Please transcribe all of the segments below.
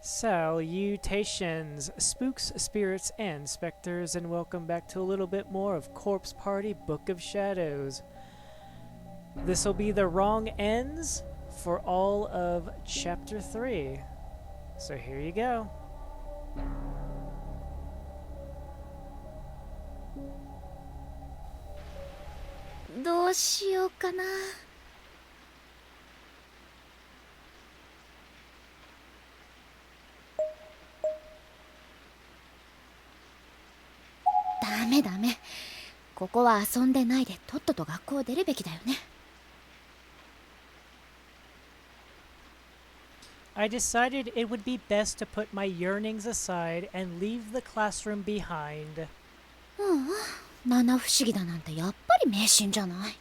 Salutations, spooks, spirits, and specters, and welcome back to a little bit more of Corpse Party Book of Shadows. This will be the wrong ends for all of Chapter 3. So here you go. What should I do? ダメダメ。ここは遊んでないでとっとと学校を出るべきだよね。I decided it would be best to put my yearnings aside and leave the classroom behind. 七不思議だなんてやっぱり迷信じゃない。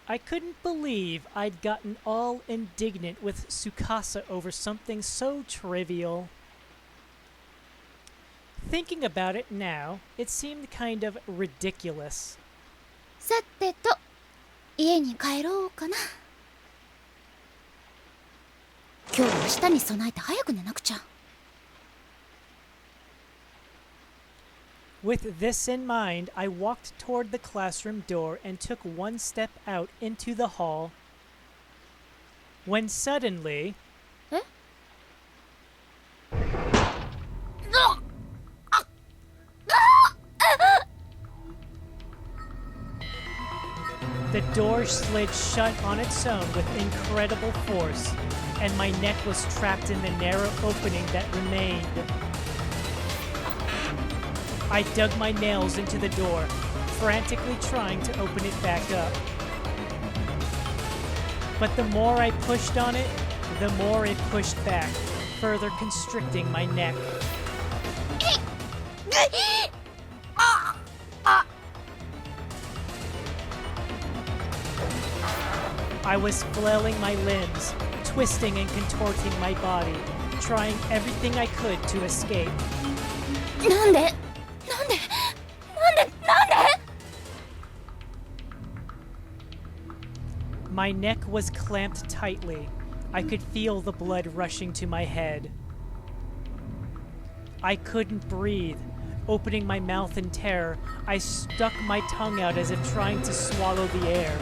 I couldn't believe I'd gotten all indignant with Tsukasa over something so trivial. Thinking about it now, it seemed kind of ridiculous. さてと、家に帰ろうかな。今日は明日に備えて早く寝なくちゃ。With this in mind, I walked toward the classroom door and took one step out into the hall. When suddenly... The door slid shut on its own with incredible force, and my neck was trapped in the narrow opening that remained. I dug my nails into the door, frantically trying to open it back up. But the more I pushed on it, the more it pushed back, further constricting my neck. I was flailing my limbs, twisting and contorting my body, trying everything I could to escape. なんで My neck was clamped tightly. I could feel the blood rushing to my head. I couldn't breathe. Opening my mouth in terror, I stuck my tongue out as if trying to swallow the air.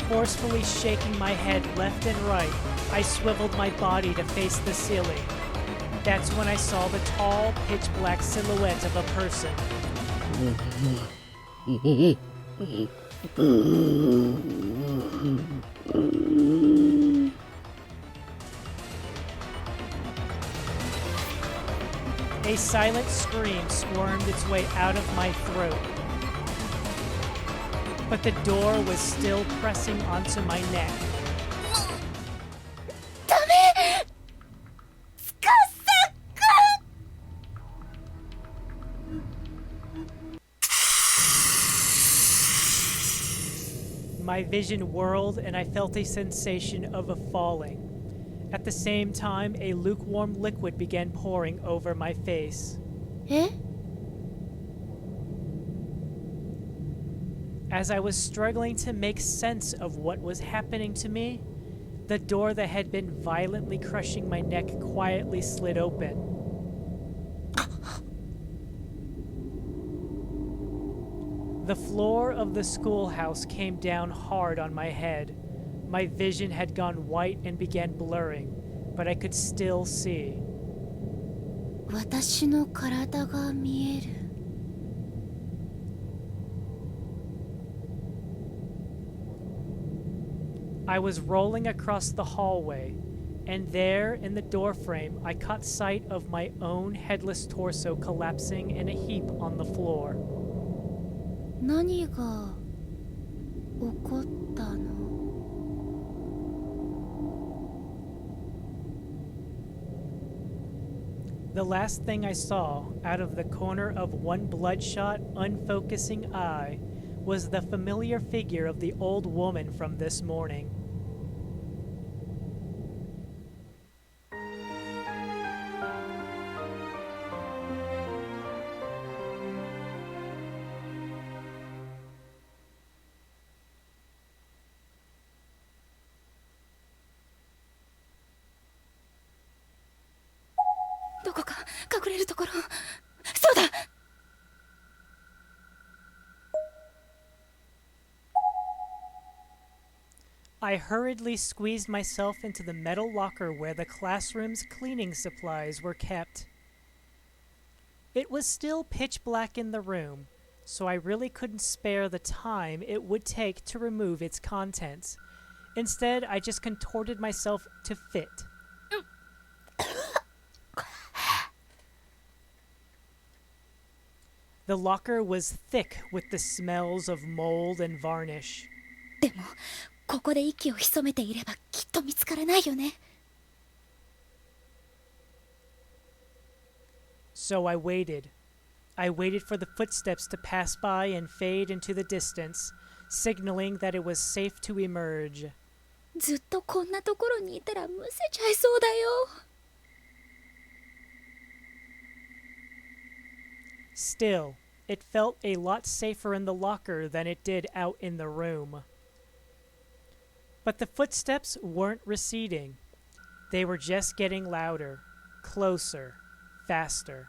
Forcefully shaking my head left and right, I swiveled my body to face the ceiling. That's when I saw the tall, pitch-black silhouette of a person. A silent scream squirmed its way out of my throat. But the door was still pressing onto my neck. ダメ！つかさく！ My vision whirled and I felt a sensation of a falling. At the same time, a lukewarm liquid began pouring over my face. え？ As I was struggling to make sense of what was happening to me, the door that had been violently crushing my neck quietly slid open. The floor of the schoolhouse came down hard on my head. My vision had gone white and began blurring, but I could still see. 私の体が見える。I was rolling across the hallway, and there in the doorframe I caught sight of my own headless torso collapsing in a heap on the floor. 何が起こったの？ The last thing I saw out of the corner of one bloodshot, unfocusing eye was the familiar figure of the old woman from this morning. 隠れるところ。そうだ。 I hurriedly squeezed myself into the metal locker where the classroom's cleaning supplies were kept. It was still pitch black in the room, so I really couldn't spare the time it would take to remove its contents. Instead, I just contorted myself to fit. The locker was thick with the smells of mold and varnish. でもここで息を潜めていればきっと見つからないよね。 So I waited. I waited for the footsteps to pass by and fade into the distance, signaling that it was safe to emerge. ずっとこんなところにいたらむせちゃいそうだよ。 Still, it felt a lot safer in the locker than it did out in the room. But the footsteps weren't receding. They were just getting louder, closer, faster.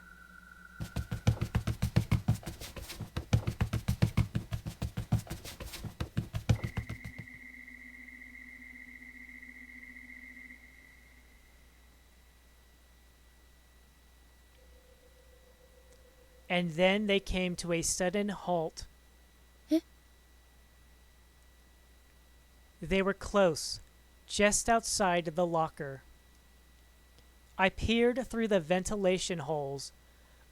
And then they came to a sudden halt. Eh? They were close, just outside the locker. I peered through the ventilation holes.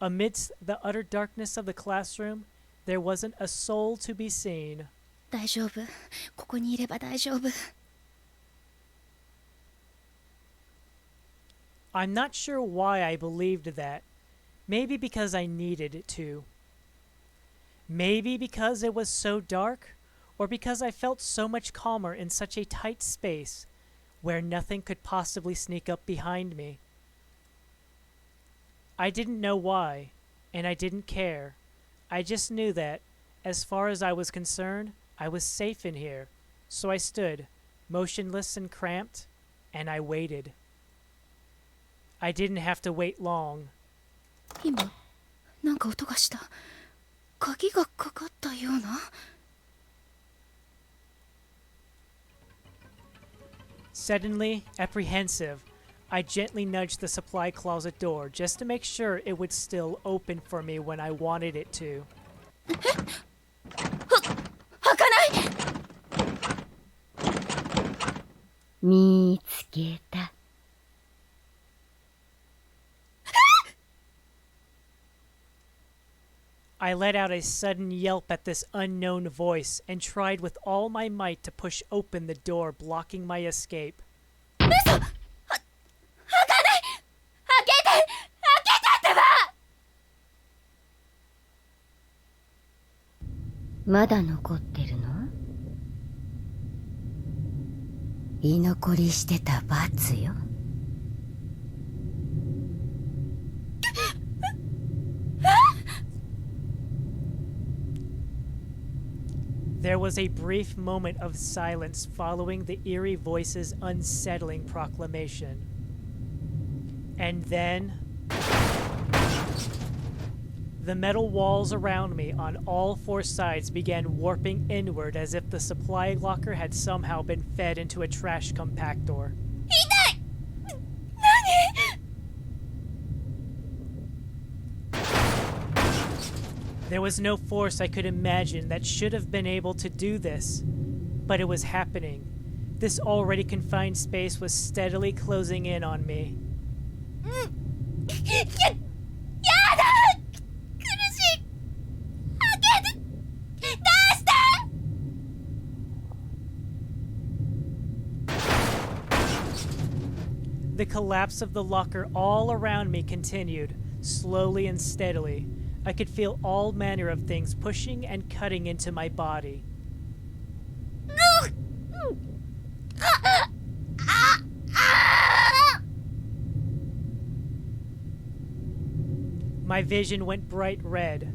Amidst the utter darkness of the classroom, there wasn't a soul to be seen. 大丈夫。ここにいれば大丈夫。 I'm not sure why I believed that. Maybe because I needed to. Maybe because it was so dark, or because I felt so much calmer in such a tight space where nothing could possibly sneak up behind me. I didn't know why, and I didn't care. I just knew that, as far as I was concerned, I was safe in here. So I stood, motionless and cramped, and I waited. I didn't have to wait long. 今なんか音がした。鍵がかかったような。 Suddenly, apprehensive, I gently nudged the supply closet door just to make sure it would still open for me when I wanted it to. 開かない。見つけた。 I let out a sudden yelp at this unknown voice and tried with all my might to push open the door blocking my escape. 嘘。開かない。開けて。開けてってば。まだ残ってるの？居残りしてた罰よ。 There was a brief moment of silence following the eerie voice's unsettling proclamation. And then, the metal walls around me on all four sides began warping inward as if the supply locker had somehow been fed into a trash compactor. 痛い。何？ There was no force I could imagine that should have been able to do this, but it was happening. This already confined space was steadily closing in on me. やだ。苦しい。開けて。出して。 The collapse of the locker all around me continued, slowly and steadily. I could feel all manner of things pushing and cutting into my body. My vision went bright red.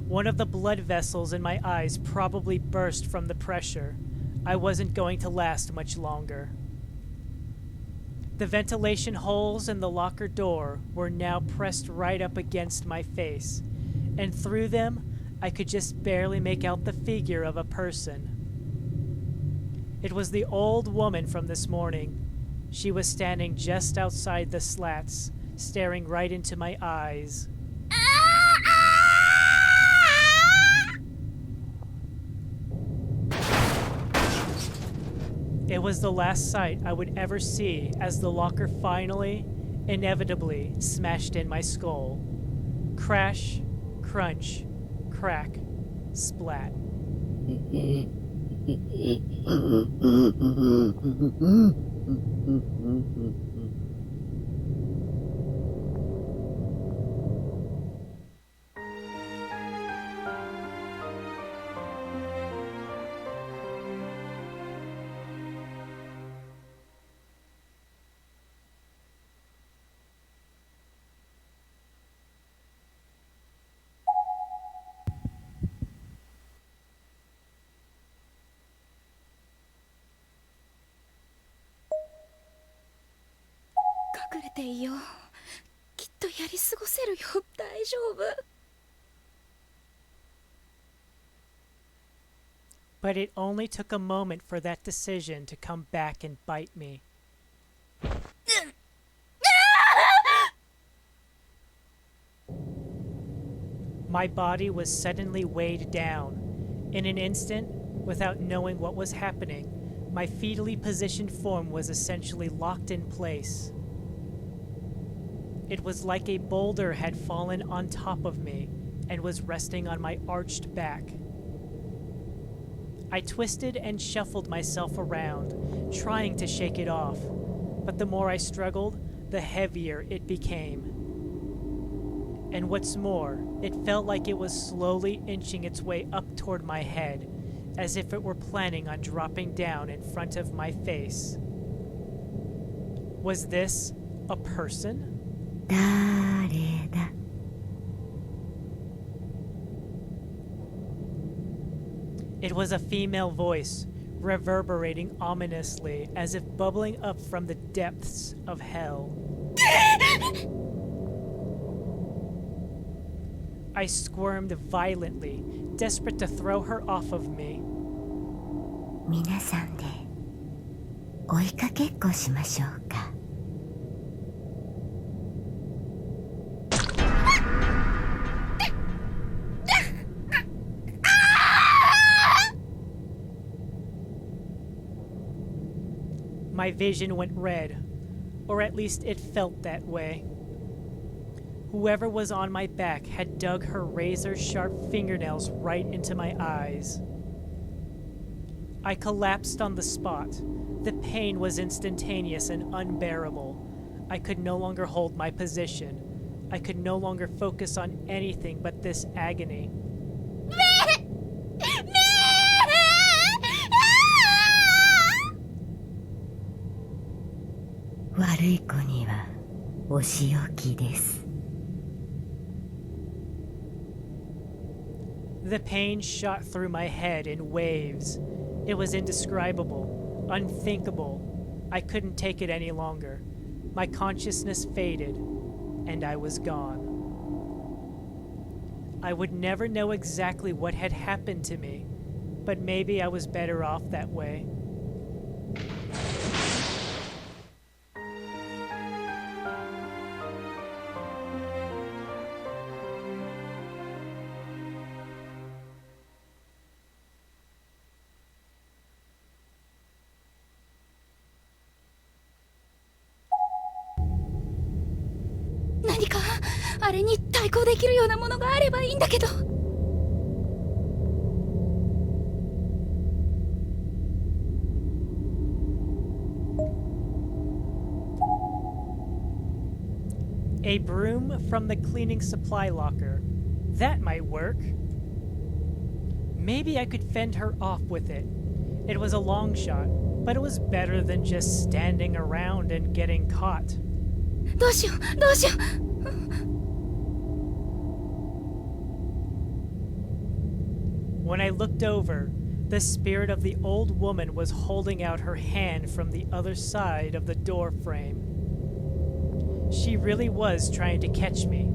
One of the blood vessels in my eyes probably burst from the pressure. I wasn't going to last much longer. The ventilation holes in the locker door were now pressed right up against my face, and through them I could just barely make out the figure of a person. It was the old woman from this morning. She was standing just outside the slats, staring right into my eyes. It was the last sight I would ever see as the locker finally, inevitably, smashed in my skull. Crash, crunch, crack, splat. But it only took a moment for that decision to come back and bite me. My body was suddenly weighed down. In an instant, without knowing what was happening, my fetally positioned form was essentially locked in place. It was like a boulder had fallen on top of me and was resting on my arched back. I twisted and shuffled myself around, trying to shake it off, but the more I struggled, the heavier it became. And what's more, it felt like it was slowly inching its way up toward my head, as if it were planning on dropping down in front of my face. Was this a person? 誰だ It was a female voice, reverberating ominously as if bubbling up from the depths of hell. I squirmed violently, desperate to throw her off of me. 皆さんで追いかけっこしましょうか My vision went red, or at least it felt that way. Whoever was on my back had dug her razor-sharp fingernails right into my eyes. I collapsed on the spot. The pain was instantaneous and unbearable. I could no longer hold my position. I could no longer focus on anything but this agony. The pain shot through my head in waves. It was indescribable, unthinkable. I couldn't take it any longer. My consciousness faded, and I was gone. I would never know exactly what had happened to me, but maybe I was better off that way. A broom from the cleaning supply locker. That might work. Maybe I could fend her off with it. It was a long shot, but it was better than just standing around and getting caught. どうしようどうしよう When I looked over, The spirit of the old woman was holding out her hand from the other side of the door frame. She really was trying to catch me.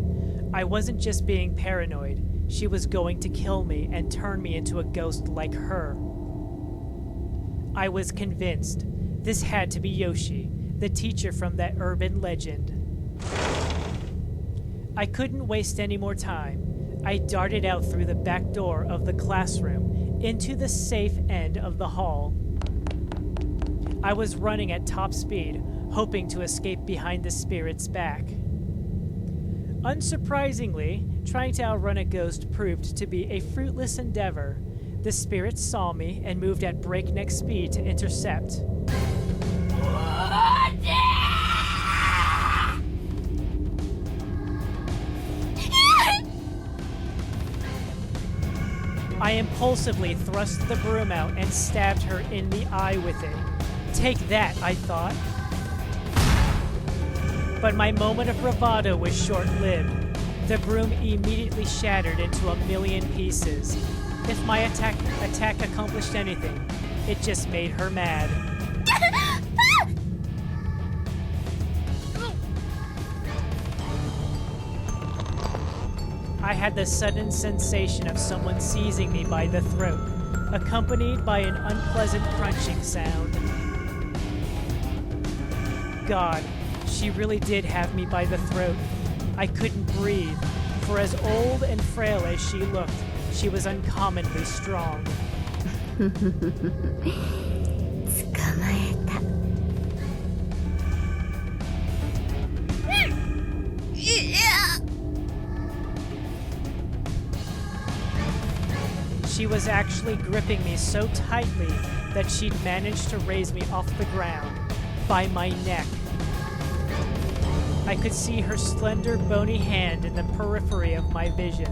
I wasn't just being paranoid. She was going to kill me and turn me into a ghost like her. I was convinced. This had to be Yoshi, the teacher from that urban legend. I couldn't waste any more time. I darted out through the back door of the classroom into the safe end of the hall. I was running at top speed, hoping to escape behind the spirit's back. Unsurprisingly, trying to outrun a ghost proved to be a fruitless endeavor. The spirit saw me and moved at breakneck speed to intercept. I impulsively thrust the broom out and stabbed her in the eye with it. Take that, I thought. But my moment of bravado was short-lived. The broom immediately shattered into a million pieces. If my attack accomplished anything, it just made her mad. I had the sudden sensation of someone seizing me by the throat, accompanied by an unpleasant crunching sound. God, she really did have me by the throat. I couldn't breathe, for as old and frail as she looked, she was uncommonly strong. 捕まえた。She was actually gripping me so tightly that she'd managed to raise me off the ground by my neck. I could see her slender, bony hand in the periphery of my vision,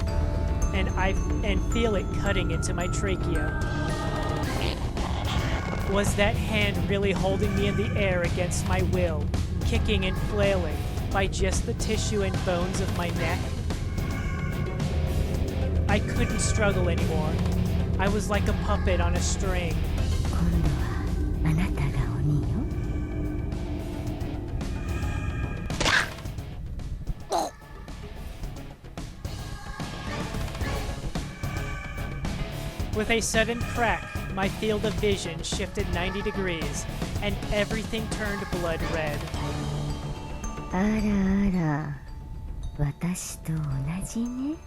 and feel it cutting into my trachea. Was that hand really holding me in the air against my will, kicking and flailing by just the tissue and bones of my neck? I couldn't struggle anymore. I was like a puppet on a string. 今度はあなたが鬼よ。With a sudden crack, my field of vision shifted 90 degrees, and everything turned blood red. あらあら、私と同じね。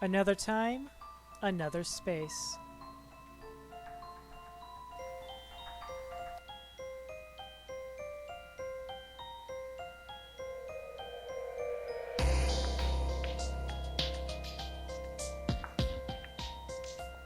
Another time, another space.